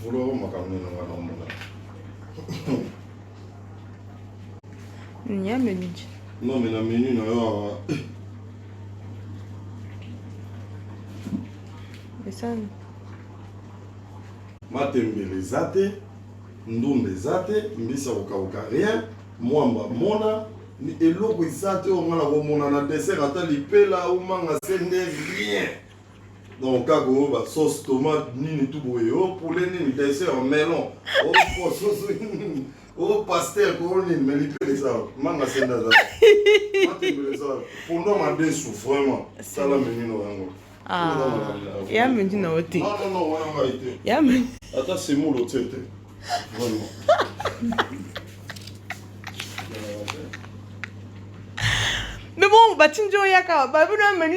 vouloir macaroni na ngana mona. Il y a menu. Non mais la menu na yo. Et ça. Matembele zate, ndumbe zate, mbisa kokauka rien, mwamba mona, ni eloko izate ongala komona na dessert ata lipela ou manga sende rien. Donc kako ba sauce tomate nini tout boye, oh poulet nini dessert melon, oh sauce oh pastel ko nini mais lipela ça, manga sende za. Matembele ça, pendant ma déçu vraiment, ça la menu no yango. Ah, il y a menu na hôtel. Non non non, on va été. Il y a menu. Attends, c'est mon l'autre tête. Vraiment. Mais bon, bah tu me dis, il y a qu'à. Bah, vous menu.